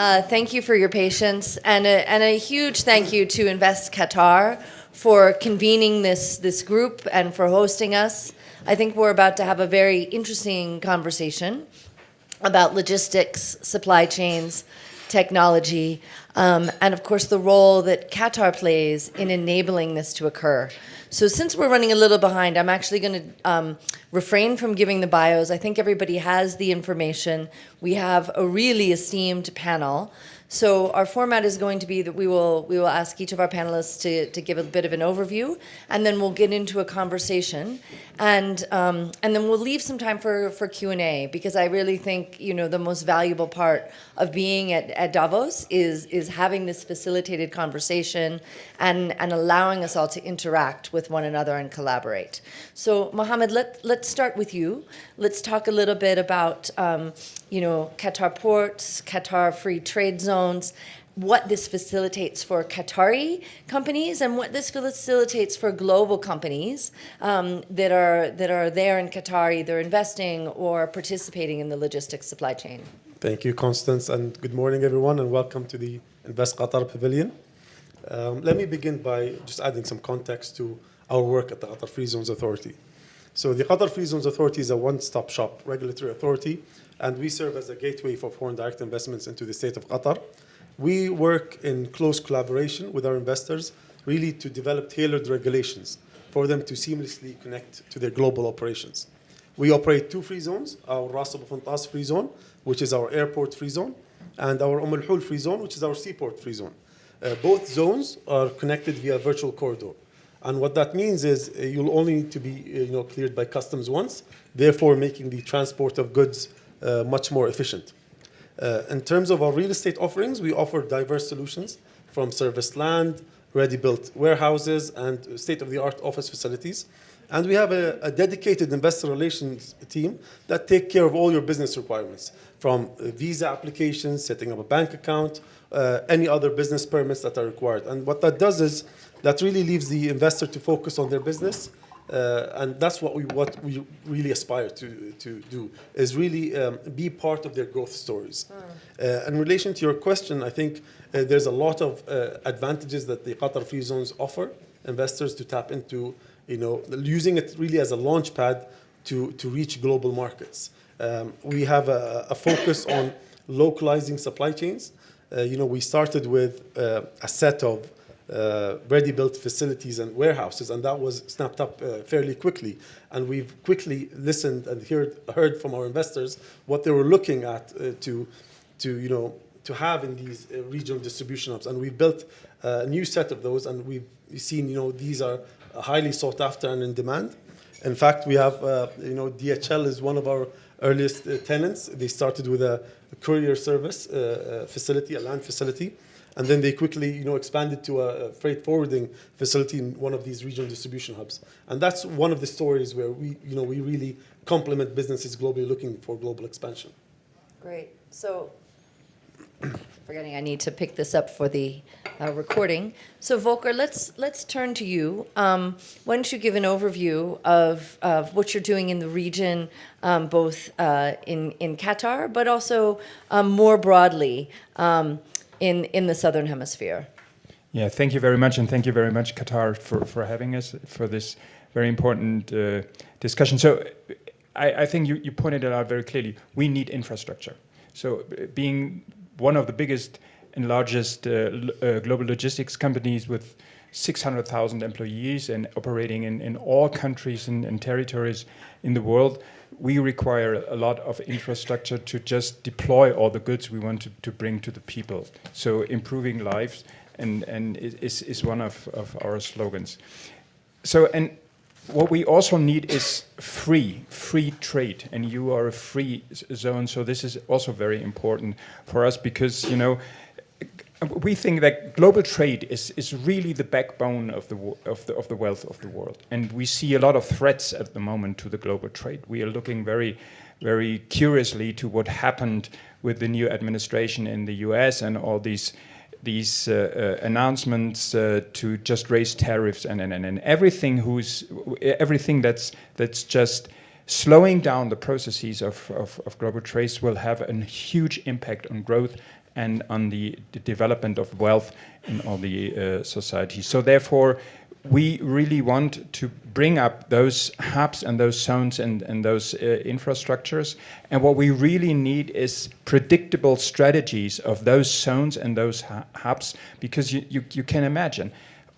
Thank you for your patience, and a huge thank you to Invest Qatar for convening this group and for hosting us. I think we're about to have a very interesting conversation about logistics, supply chains, technology, and of course the role that Qatar plays in enabling this to occur. So since we're running a little behind, I'm actually going to refrain from giving the bios. I think everybody has the information. We have a really esteemed panel. So our format is going to be that we will ask each of our panelists to give a bit of an overview, and then we'll get into a conversation, and then we'll leave some time for Q&A, because I really think the most valuable part of being at Davos is having this facilitated conversation and allowing us all to interact with one another and collaborate. So Mohammed, let's start with you. Let's talk a little bit about Qatar ports, Qatar Free Trade Zones, what this facilitates for Qatari companies and what this facilitates for global companies that are there in Qatar, either investing or participating in the logistics supply chain. Thank you, Constance, and good morning, everyone, and welcome to the Invest Qatar Pavilion. Let me begin by just adding some context to our work at the Qatar Free Zones Authority. So the Qatar Free Zones Authority is a one-stop shop regulatory authority, and we serve as a gateway for foreign direct investments into the state of Qatar. We work in close collaboration with our investors, really to develop tailored regulations for them to seamlessly connect to their global operations. We operate two free zones, our Ras Al Funtas free zone, which is our airport free zone, and our Al Hul free zone, which is our seaport free zone. Both zones are connected via virtual corridor. And what that means is you'll only need to be cleared by customs once, therefore making the transport of goods much more efficient. In terms of our real estate offerings, we offer diverse solutions from serviced land, ready-built warehouses, and state-of-the-art office facilities. And we have a dedicated investor relations team that take care of all your business requirements, from visa applications, setting up a bank account, any other business permits that are required. And what that does is that really leaves the investor to focus on their business. And that's what we really aspire to do, is really be part of their growth stories. In relation to your question, I think there's a lot of advantages that the Qatar Free Zones offer investors to tap into, using it really as a launch pad to reach global markets. We have a focus on localizing supply chains. We started with a set of ready-built facilities and warehouses, and that was snapped up fairly quickly. And we've quickly listened and heard from our investors what they were looking at to have in these regional distribution hubs. And we've built a new set of those, and we've seen these are highly sought after and in demand. In fact, we have DHL is one of our earliest tenants. They started with a courier service facility, a land facility. And then they quickly, expanded to a freight forwarding facility in one of these regional distribution hubs. And that's one of the stories where we really complement businesses globally looking for global expansion. Great. So, forgetting I need to pick this up for the recording. So, Volker, let's turn to you. Why don't you give an overview of what you're doing in the region, both in Qatar, but also more broadly. In the Southern Hemisphere. Yeah, thank you very much, and thank you very much, Qatar, for having us for this very important discussion. So I think you pointed it out very clearly. We need infrastructure. So being one of the biggest and largest global logistics companies with 600,000 employees and operating in all countries and territories in the world, we require a lot of infrastructure to just deploy all the goods we want to bring to the people. So improving lives and is one of our slogans. So, and what we also need is free trade, and you are a free zone. So this is also very important for us because, we think that global trade is really the backbone of the wealth of the world, and we see a lot of threats at the moment to the global trade. We are looking very, very curiously to what happened with the new administration in the U.S. and all these announcements to just raise tariffs and everything that's just slowing down the processes of global trade will have a huge impact on growth and on the development of wealth in all the societies. So therefore, we really want to bring up those hubs and those zones and those infrastructures. And what we really need is predictable strategies of those zones and those hubs, because you can imagine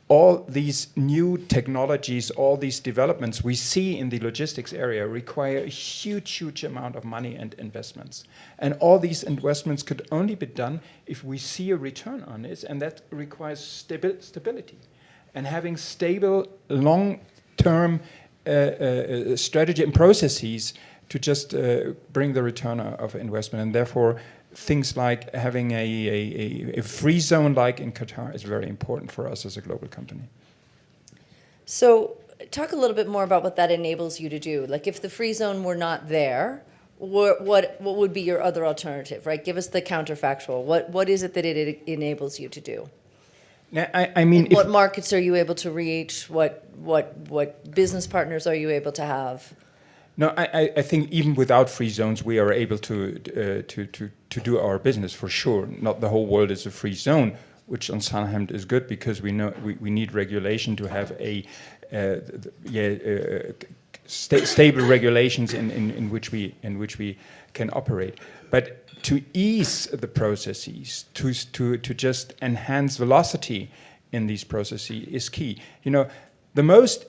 all these new technologies, all these developments we see in the logistics area require a huge amount of money and investments. And all these investments could only be done if we see a return on it, and that requires stability. And having stable, long-term strategy and processes to just bring the return of investment. And therefore, things like having a free zone like in Qatar is very important for us as a global company. So talk a little bit more about what that enables you to do. Like if the free zone were not there, what would be your other alternative, right? Give us the counterfactual. What is it that it enables you to do? Now, I mean, what markets are you able to reach? What business partners are you able to have? No, I think even without free zones, we are able to do our business for sure. Not the whole world is a free zone, which on some hand is good because we know we need regulation to have stable regulations in which we can operate. But to ease the processes, to just enhance velocity in these processes is key. You know, the most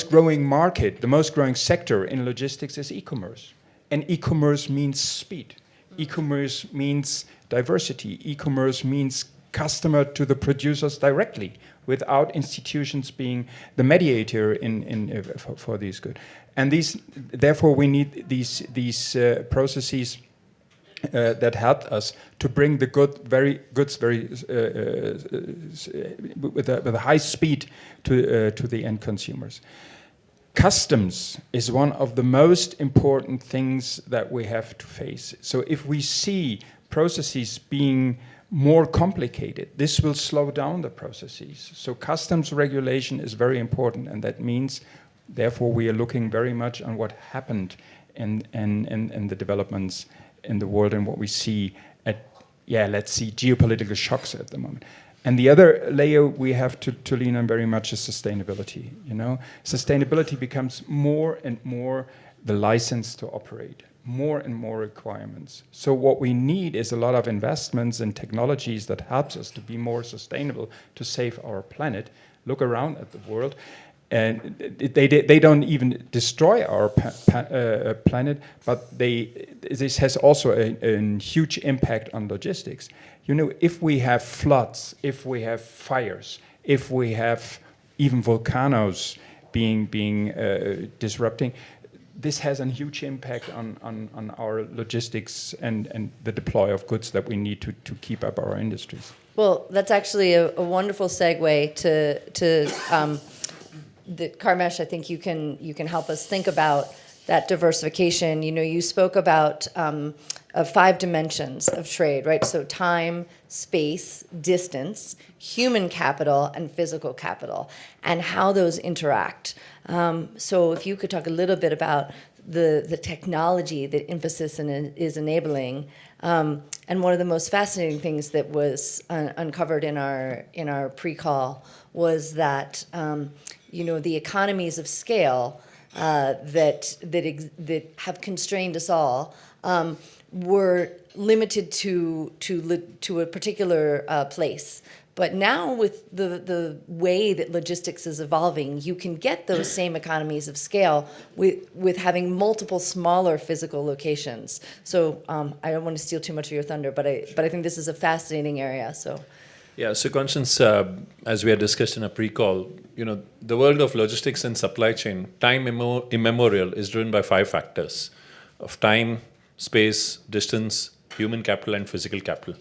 growing market, the most growing sector in logistics is e-commerce. And e-commerce means speed. E-commerce means diversity. E-commerce means customer to the producers directly, without institutions being the mediator for these goods. And therefore, we need these processes that help us to bring the goods with a high speed to the end consumers. Customs is one of the most important things that we have to face. So if we see processes being more complicated, this will slow down the processes. So customs regulation is very important, and that means, therefore, we are looking very much on what happened in the developments in the world and what we see let's see geopolitical shocks at the moment. And the other layer we have to lean on very much is sustainability. You know, sustainability becomes more and more the license to operate, more and more requirements. So what we need is a lot of investments in technologies that helps us to be more sustainable, to save our planet. Look around at the world, and they don't even destroy our planet, but this has also a huge impact on logistics. You know, if we have floods, if we have fires, if we have even volcanoes being disrupting, this has a huge impact on our logistics and the deploy of goods that we need to keep up our industries. Well, that's actually a wonderful segue to Karmesh. I think you can help us think about that diversification. You know, you spoke about 5 dimensions of trade, right? So time, space, distance, human capital, and physical capital, and how those interact. So if you could talk a little bit about the technology that Infosys is enabling. And one of the most fascinating things that was uncovered in our pre-call was that you know, the economies of scale that have constrained us all were limited to a particular place. But now with the way that logistics is evolving, you can get those same economies of scale with having multiple smaller physical locations. So I don't want to steal too much of your thunder, but I think this is a fascinating area. So. Yeah, so Constance, as we had discussed in a pre-call, you know, the world of logistics and supply chain, time immemorial, is driven by 5 factors of time, space, distance, human capital, and physical capital.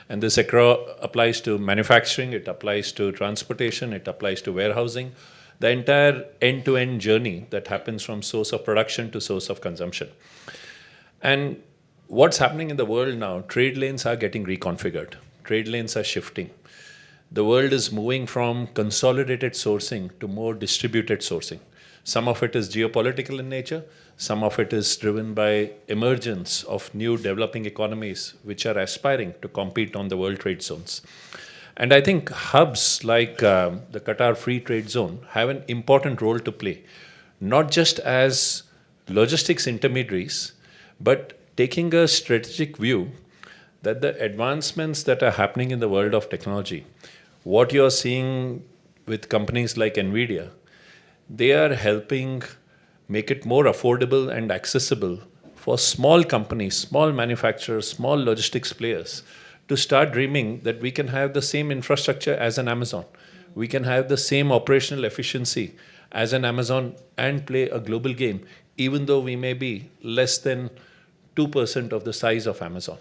And this applies to manufacturing, it applies to transportation, it applies to warehousing, the entire end-to-end journey that happens from source of production to source of consumption. And what's happening in the world now, trade lanes are getting reconfigured. Trade lanes are shifting. The world is moving from consolidated sourcing to more distributed sourcing. Some of it is geopolitical in nature. Some of it is driven by emergence of new developing economies which are aspiring to compete on the world trade zones. And I think hubs like the Qatar Free Trade Zone have an important role to play, not just as logistics intermediaries, but taking a strategic view that the advancements that are happening in the world of technology, what you're seeing with companies like NVIDIA, they are helping make it more affordable and accessible for small companies, small manufacturers, small logistics players to start dreaming that we can have the same infrastructure as an Amazon. We can have the same operational efficiency as an Amazon and play a global game, even though we may be less than 2% of the size of Amazon.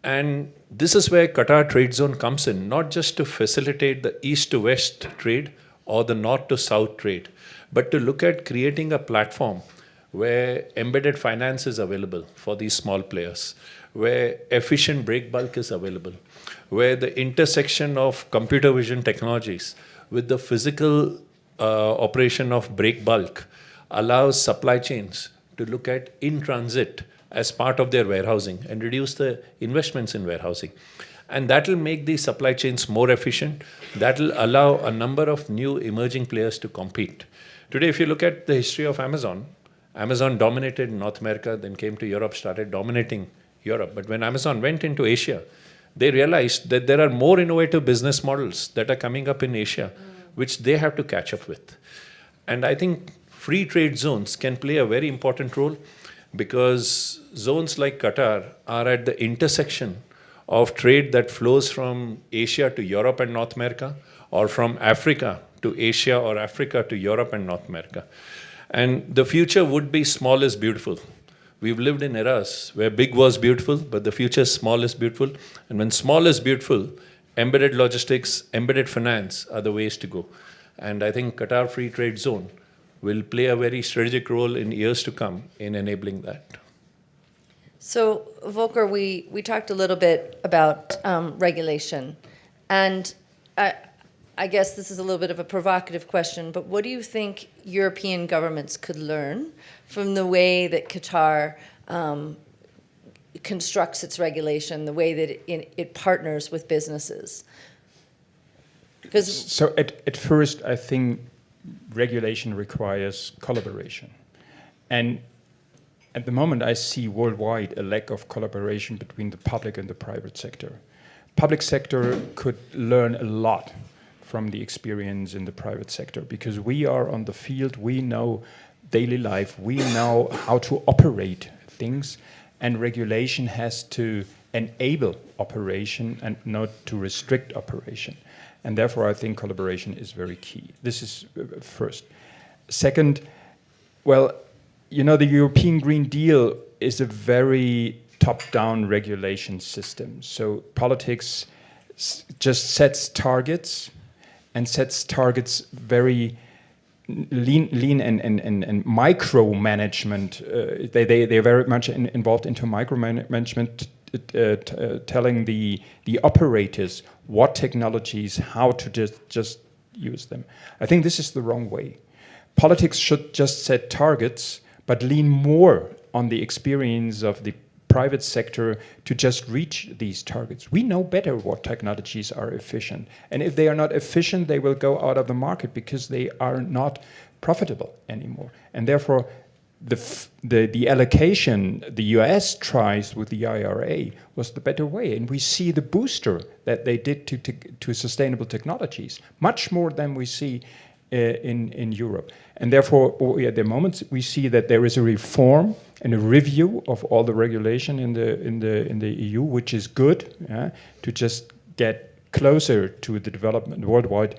And this is where Qatar Trade Zone comes in, not just to facilitate the east to west trade or the north to south trade, but to look at creating a platform where embedded finance is available for these small players, where efficient break bulk is available, where the intersection of computer vision technologies with the physical operation of break bulk allows supply chains to look at in transit as part of their warehousing and reduce the investments in warehousing. And that will make these supply chains more efficient. That will allow a number of new emerging players to compete. Today, if you look at the history of Amazon, Amazon dominated North America, then came to Europe, started dominating Europe. But when Amazon went into Asia, they realized that there are more innovative business models that are coming up in Asia, which they have to catch up with. And I think free trade zones can play a very important role, because zones like Qatar are at the intersection of trade that flows from Asia to Europe and North America, or from Africa to Asia, or Africa to Europe and North America. And the future would be small is beautiful. We've lived in eras where big was beautiful, but the future small is beautiful. And when small is beautiful, embedded logistics, embedded finance are the ways to go. And I think Qatar Free Trade Zone will play a very strategic role in years to come in enabling that. So, Volker, we talked a little bit about regulation. And I guess this is a little bit of a provocative question, but what do you think European governments could learn from the way that Qatar constructs its regulation, the way that it partners with businesses? So at first, I think regulation requires collaboration. And at the moment, I see worldwide a lack of collaboration between the public and the private sector. Public sector could learn a lot from the experience in the private sector, because we are on the field, we know daily life, we know how to operate things, and regulation has to enable operation and not to restrict operation. And therefore, I think collaboration is very key. This is first. Second, well, you know, the European Green Deal is a very top-down regulation system. So politics just sets targets, and sets targets very lean and micromanagement. They're very much involved into micromanagement, telling the operators what technologies, how to just use them. I think this is the wrong way. Politics should just set targets, but lean more on the experience of the private sector to just reach these targets. We know better what technologies are efficient. And if they are not efficient, they will go out of the market because they are not profitable anymore. And therefore, the allocation the US tries with the IRA was the better way. And we see the booster that they did to sustainable technologies, much more than we see in Europe. And therefore, at the moment, we see that there is a reform and a review of all the regulation in the EU, which is good, to just get closer to the development, worldwide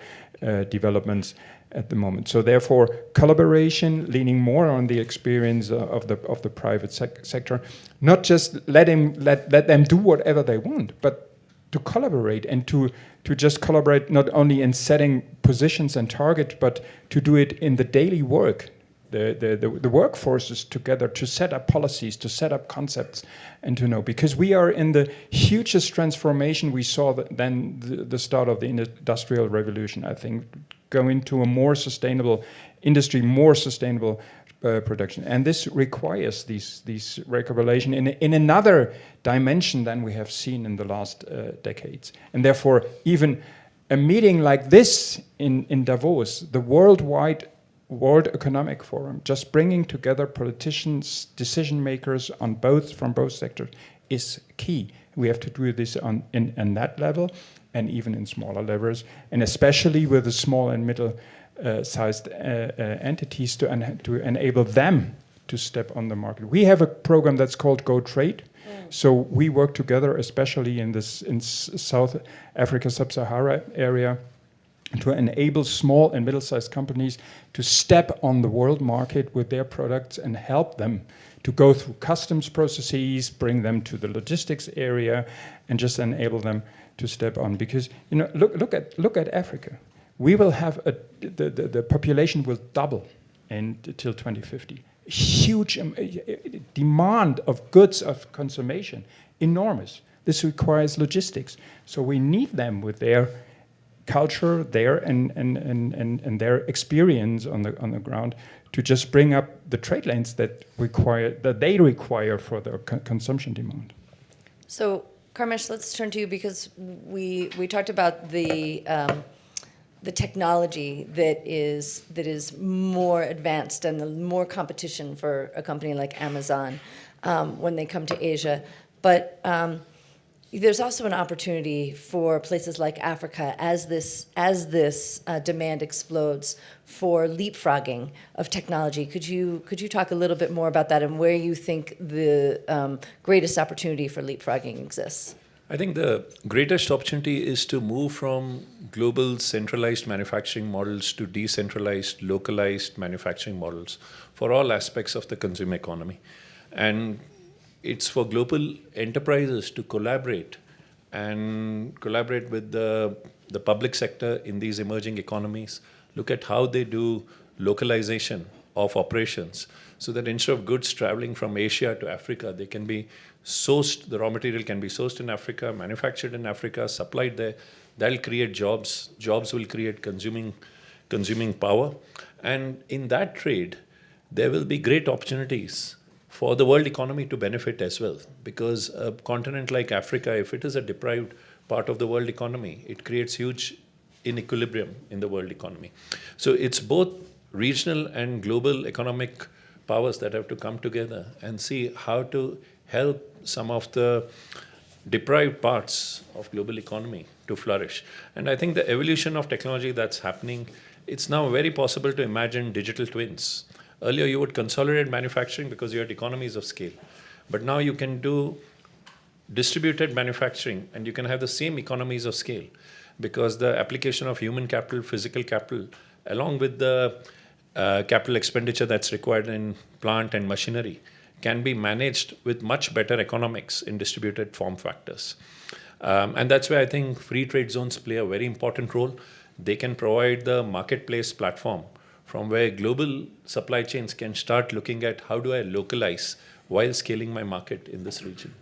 developments at the moment. So therefore, collaboration, leaning more on the experience of the private sector, not just let them do whatever they want, but to collaborate and to just collaborate not only in setting positions and targets, but to do it in the daily work, the workforces together, to set up policies, to set up concepts, and to know. Because we are in the hugest transformation we saw than the start of the Industrial Revolution, I think, go into a more sustainable industry, more sustainable production. And this requires these regulation in another dimension than we have seen in the last decades. And therefore, even a meeting like this in Davos, the World Economic Forum, just bringing together politicians, decision makers from both sectors is key. We have to do this in that level and even in smaller levels, and especially with the small and middle-sized entities to enable them to step on the market. We have a program that's called Go Trade. So we work together, especially in South Africa, Sub-Sahara area, to enable small and middle-sized companies to step on the world market with their products and help them to go through customs processes, bring them to the logistics area, and just enable them to step on. Because look at Africa. We will have the population will double until 2050. Huge demand of goods of consumption, enormous. This requires logistics. So we need them with their culture, and their experience on the ground to just bring up the trade lanes that they require for their consumption demand. So, Karmesh, let's turn to you, because we talked about the technology that is more advanced and the more competition for a company like Amazon when they come to Asia. But there's also an opportunity for places like Africa as this demand explodes for leapfrogging of technology. Could you talk a little bit more about that and where you think the greatest opportunity for leapfrogging exists? I think the greatest opportunity is to move from global centralized manufacturing models to decentralized, localized manufacturing models for all aspects of the consumer economy. And it's for global enterprises to collaborate with the public sector in these emerging economies, look at how they do localization of operations, so that instead of goods traveling from Asia to Africa, they can be sourced, the raw material can be sourced in Africa, manufactured in Africa, supplied there. That'll create jobs. Jobs will create consuming power. And in that trade, there will be great opportunities for the world economy to benefit as well. Because a continent like Africa, if it is a deprived part of the world economy, it creates huge inequilibrium in the world economy. So it's both regional and global economic powers that have to come together and see how to help some of the deprived parts of global economy to flourish. And I think the evolution of technology that's happening, it's now very possible to imagine digital twins. Earlier you would consolidate manufacturing because you had economies of scale. But now you can do distributed manufacturing and you can have the same economies of scale, because the application of human capital, physical capital, along with the capital expenditure that's required in plant and machinery, can be managed with much better economics in distributed form factors. And that's where I think free trade zones play a very important role. They can provide the marketplace platform from where global supply chains can start looking at how do I localize while scaling my market in this region.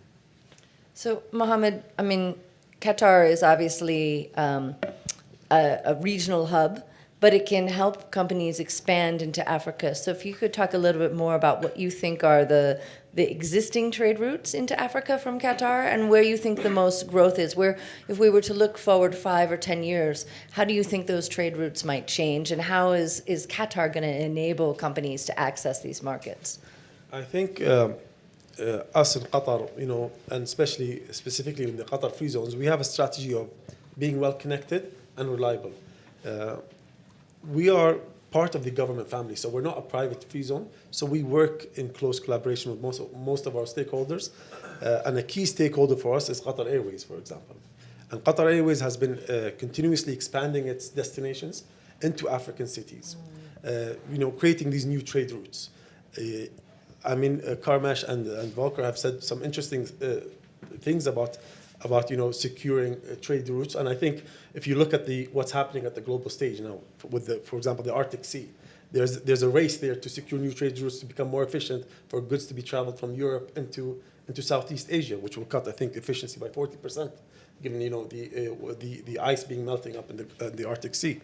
So, Mohammed, I mean, Qatar is obviously a regional hub, but it can help companies expand into Africa. So if you could talk a little bit more about what you think are the existing trade routes into Africa from Qatar and where you think the most growth is. Where, if we were to look forward 5 or 10 years, how do you think those trade routes might change, and how is Qatar going to enable companies to access these markets? I think us in Qatar, and specifically in the Qatar Free Zones, we have a strategy of being well connected and reliable. We are part of the government family, so we're not a private free zone. So we work in close collaboration with most of our stakeholders, and a key stakeholder for us is Qatar Airways, for example. And Qatar Airways has been continuously expanding its destinations into African cities, creating these new trade routes. Karmesh and Volker have said some interesting things about securing trade routes, and I think if you look at what's happening at the global stage now, for example, the Arctic Sea, there's a race there to secure new trade routes to become more efficient for goods to be traveled from Europe into Southeast Asia, which will cut, I think, efficiency by 40%, given the ice being melting up in the Arctic Sea.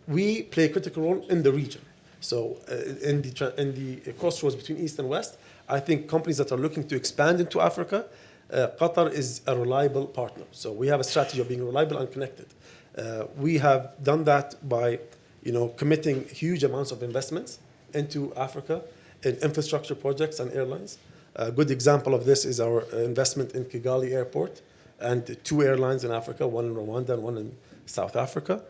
we play a critical role in the region. So in the crossroads between East and West, I think companies that are looking to expand into Africa, Qatar is a reliable partner. So we have a strategy of being reliable and connected. We have done that by, committing huge amounts of investments into Africa in infrastructure projects and airlines. A good example of this is our investment in Kigali Airport and 2 airlines in Africa, one in Rwanda and one in South Africa.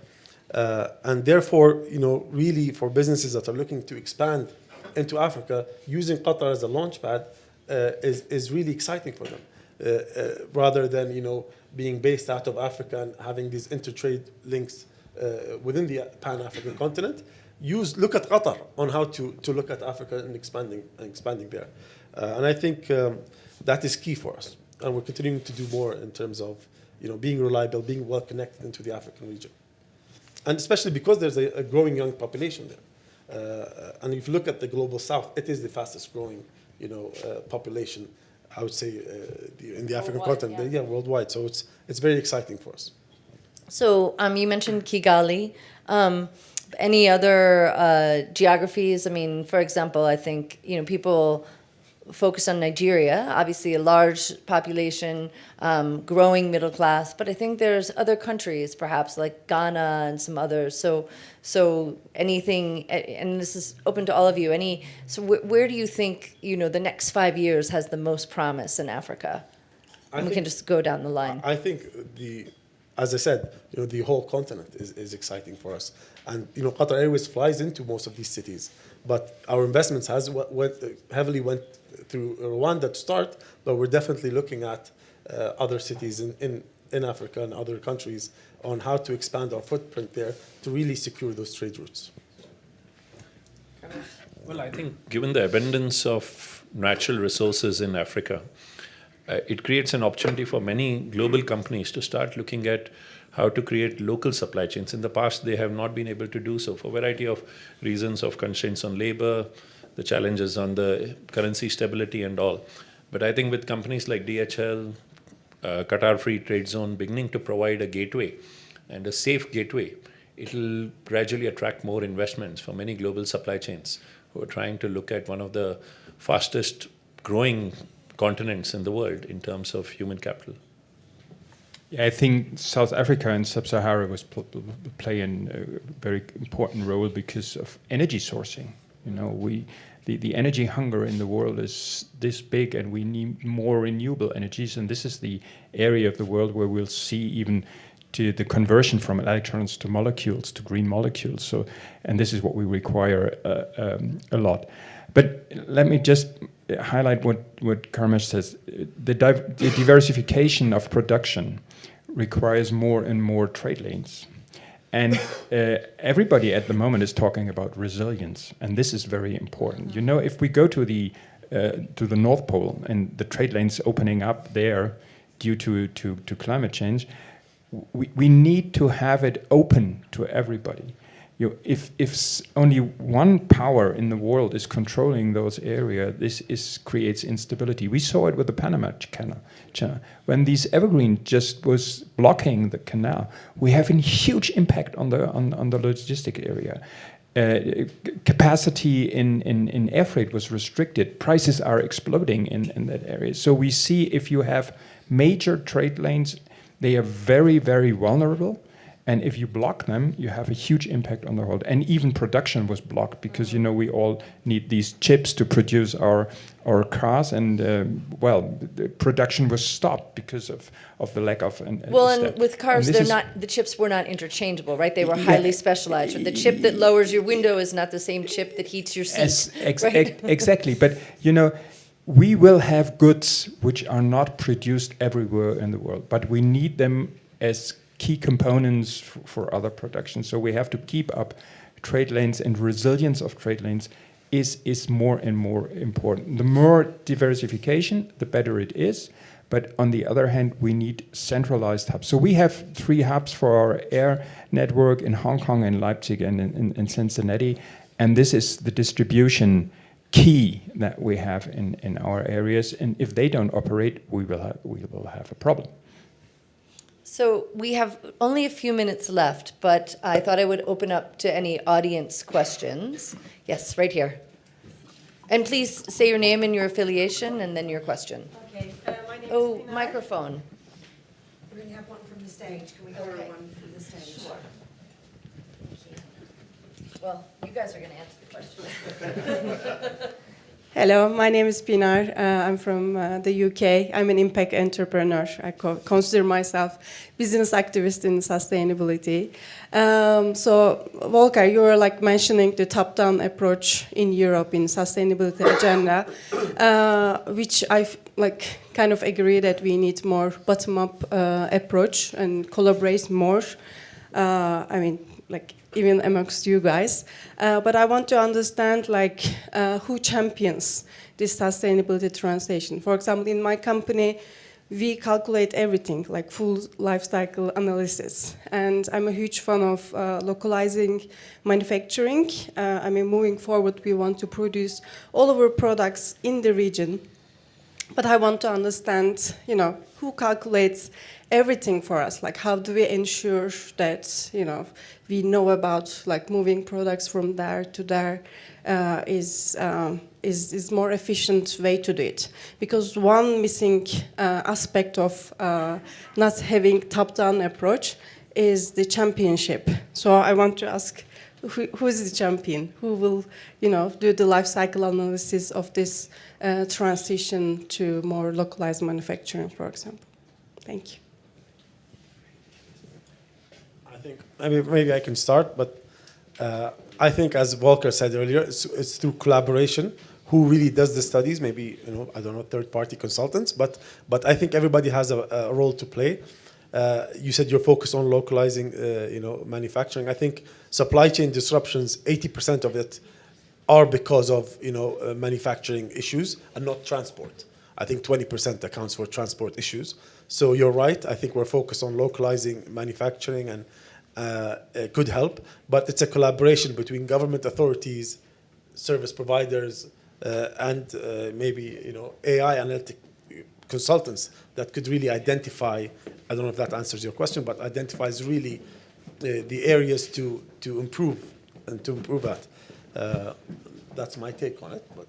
And therefore, really for businesses that are looking to expand into Africa, using Qatar as a launchpad is really exciting for them, rather than being based out of Africa and having these intertrade links within the Pan-African continent. Look at Qatar on how to look at Africa and expanding there, and I think that is key for us, and we're continuing to do more in terms of being reliable, being well connected into the African region. And especially because there's a growing young population there. And if you look at the global south, it is the fastest growing, population, I would say, in the African continent. Yeah, worldwide. So it's very exciting for us. So you mentioned Kigali. Any other geographies? I mean, for example, I think, people focus on Nigeria, obviously a large population, growing middle class, but I think there's other countries, perhaps like Ghana and some others. So anything, and this is open to all of you. Where do you think the next 5 years has the most promise in Africa? And we can just go down the line. I think as I said, the whole continent is exciting for us, and Qatar Airways flies into most of these cities, but our investments heavily went through Rwanda to start, but we're definitely looking at other cities in Africa and other countries on how to expand our footprint there to really secure those trade routes. Well, I think given the abundance of natural resources in Africa, it creates an opportunity for many global companies to start looking at how to create local supply chains. In the past, they have not been able to do so for a variety of reasons, of constraints on labor, the challenges on the currency stability and all. But I think with companies like DHL, Qatar Free Trade Zone beginning to provide a gateway and a safe gateway, it will gradually attract more investments for many global supply chains who are trying to look at one of the fastest growing continents in the world in terms of human capital. Yeah, I think South Africa and Sub-Sahara was play a very important role because of energy sourcing. The energy hunger in the world is this big, and we need more renewable energies. And this is the area of the world where we'll see even to the conversion from electrons to molecules, to green molecules. So, and this is what we require a lot. But let me just highlight what Karmesh says. The diversification of production requires more and more trade lanes. And everybody at the moment is talking about resilience, and this is very important. If we go to the North Pole and the trade lanes opening up there due to climate change, we need to have it open to everybody. If only one power in the world is controlling those areas, this creates instability. We saw it with the Panama Canal. When these evergreen just was blocking the canal, we have a huge impact on the logistic area. Capacity in air freight was restricted. Prices are exploding in that area. So we see if you have major trade lanes, they are very, very vulnerable. And if you block them, you have a huge impact on the world. And even production was blocked because, we all need these chips to produce our cars. And, the production was stopped because of the lack of... And with cars, the chips were not interchangeable, right? They were highly specialized. The chip that lowers your window is not the same chip that heats your seat. Exactly. But, we will have goods which are not produced everywhere in the world, but we need them as key components for other production. So we have to keep up trade lanes, and resilience of trade lanes is more and more important. The more diversification, the better it is. But on the other hand, we need centralized hubs. So we have 3 hubs for our air network in Hong Kong and Leipzig and in Cincinnati. And this is the distribution key that we have in our areas. And if they don't operate, we will have a problem. So we have only a few minutes left, but I thought I would open up to any audience questions. Yes, right here. And please say your name and your affiliation and then your question. Okay, my name Oh, is Pinar. microphone. We're going to have one from the stage. Can we borrow Okay. one from the stage? Sure. Well, you guys are going to answer the question. Hello, my name is Pinar. I'm from the UK. I'm an impact entrepreneur. I consider myself business activist in sustainability. So, Volker, you were like mentioning the top-down approach in Europe in sustainability agenda, which I like kind of agree that we need more bottom-up approach and collaborate more. I mean, like even amongst you guys. But I want to understand like who champions this sustainability translation. For example, in my company, we calculate everything, like full life cycle analysis. And I'm a huge fan of localizing manufacturing. I mean, moving forward, we want to produce all of our products in the region. But I want to understand, you know, who calculates everything for us? Like, how do we ensure that, you know, we know about like moving products from there to there is more efficient way to do it? Because one missing aspect of not having top-down approach is the championship. So I want to ask, who is the champion? Who will, you know, do the life cycle analysis of this transition to more localized manufacturing, for example? Thank you. I mean, maybe I can start, but I think, as Volker said earlier, it's through collaboration. Who really does the studies? Maybe, you know, I don't know, third-party consultants, but I think everybody has a role to play. You said you're focused on localizing, you know, manufacturing. I think supply chain disruptions, 80% of it are because of, you know, manufacturing issues and not transport. I think 20% accounts for transport issues. So you're right. I think we're focused on localizing manufacturing, and it could help. But it's a collaboration between government authorities, service providers, and maybe, you know, AI analytic consultants that could really identify. I don't know if that answers your question, but identifies really the areas to improve and to improve that. That's my take on it. But.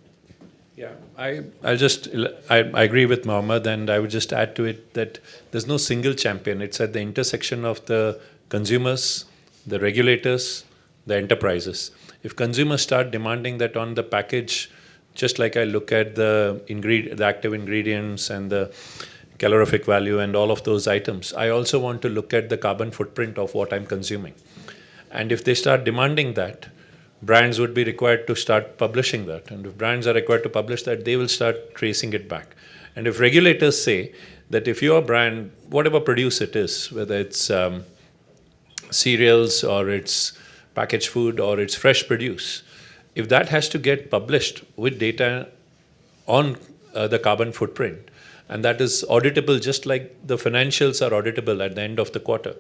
Yeah, I agree with Mohammed, and I would just add to it that there's no single champion. It's at the intersection of the consumers, the regulators, the enterprises. If consumers start demanding that on the package, just like I look at the active ingredients and the calorific value and all of those items, I also want to look at the carbon footprint of what I'm consuming. And if they start demanding that, brands would be required to start publishing that. And if brands are required to publish that, they will start tracing it back. And if regulators say that if your brand, whatever produce it is, whether it's cereals or it's packaged food or it's fresh produce, if that has to get published with data on the carbon footprint, and that is auditable just like the financials are auditable at the end of the quarter,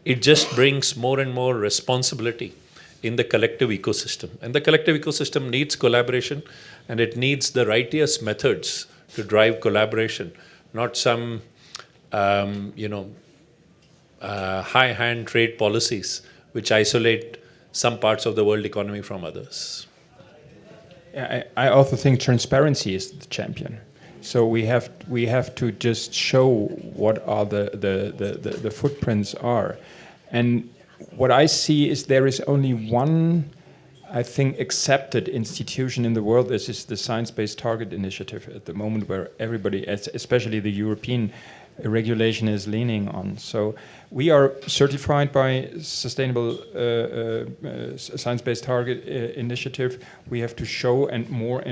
it just brings more and more responsibility in the collective ecosystem. And the collective ecosystem needs collaboration, and it needs the righteous methods to drive collaboration, not some high-hand trade policies which isolate some parts of the world economy from others. I also think transparency is the champion. So we have to just show what are the footprints are. And what I see is there is only one, I think, accepted institution in the world. This is the Science-Based Target Initiative at the moment, where everybody, especially the European regulation, is leaning on. So we are certified by Sustainable Science-Based Target Initiative. We have to show, and more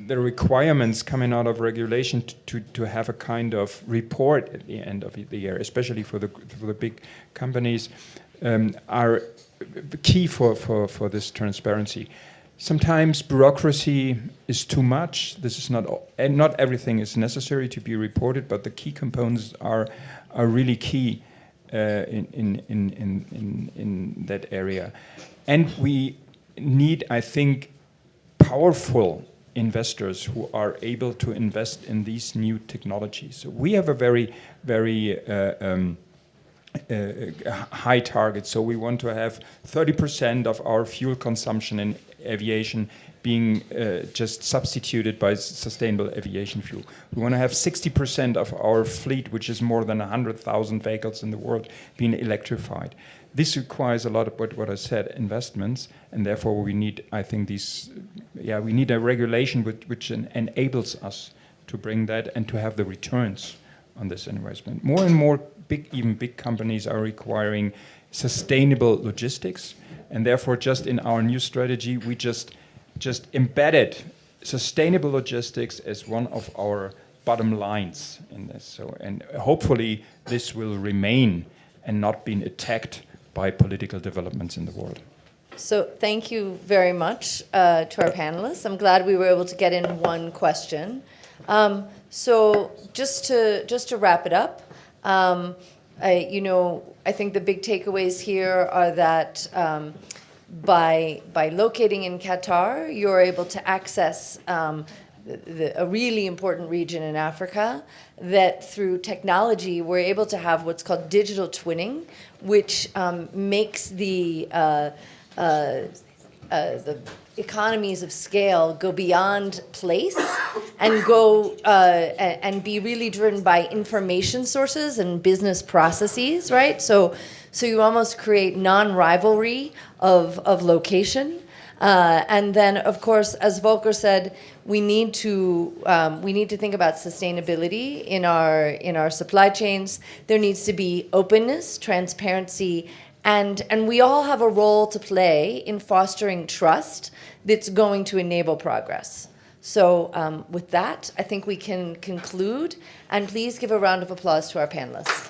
the requirements coming out of regulation to have a kind of report at the end of the year, especially for the big companies, are key for this transparency. Sometimes bureaucracy is too much. This is not everything is necessary to be reported, but the key components are really key in that area. And we need, I think, powerful investors who are able to invest in these new technologies. So we have a very, very high target. So we want to have 30% of our fuel consumption in aviation being just substituted by sustainable aviation fuel. We want to have 60% of our fleet, which is more than 100,000 vehicles in the world, being electrified. This requires a lot of what I said, investments, and therefore we need, I think, we need a regulation which enables us to bring that and to have the returns on this investment. More and more big companies are requiring sustainable logistics, and therefore just in our new strategy, we just embedded sustainable logistics as one of our bottom lines in this. So, and hopefully this will remain and not being attacked by political developments in the world. So thank you very much to our panelists. I'm glad we were able to get in one question. So just to wrap it up, I think the big takeaways here are that by locating in Qatar, you're able to access a really important region in Africa, that through technology we're able to have what's called digital twinning, which makes the economies of scale go beyond place and go and be really driven by information sources and business processes, right? So you almost create non-rivalry of location. And then, of course, as Volker said, we need to think about sustainability in our supply chains. There needs to be openness, transparency, and we all have a role to play in fostering trust that's going to enable progress. So with that, I think we can conclude, and please give a round of applause to our panelists.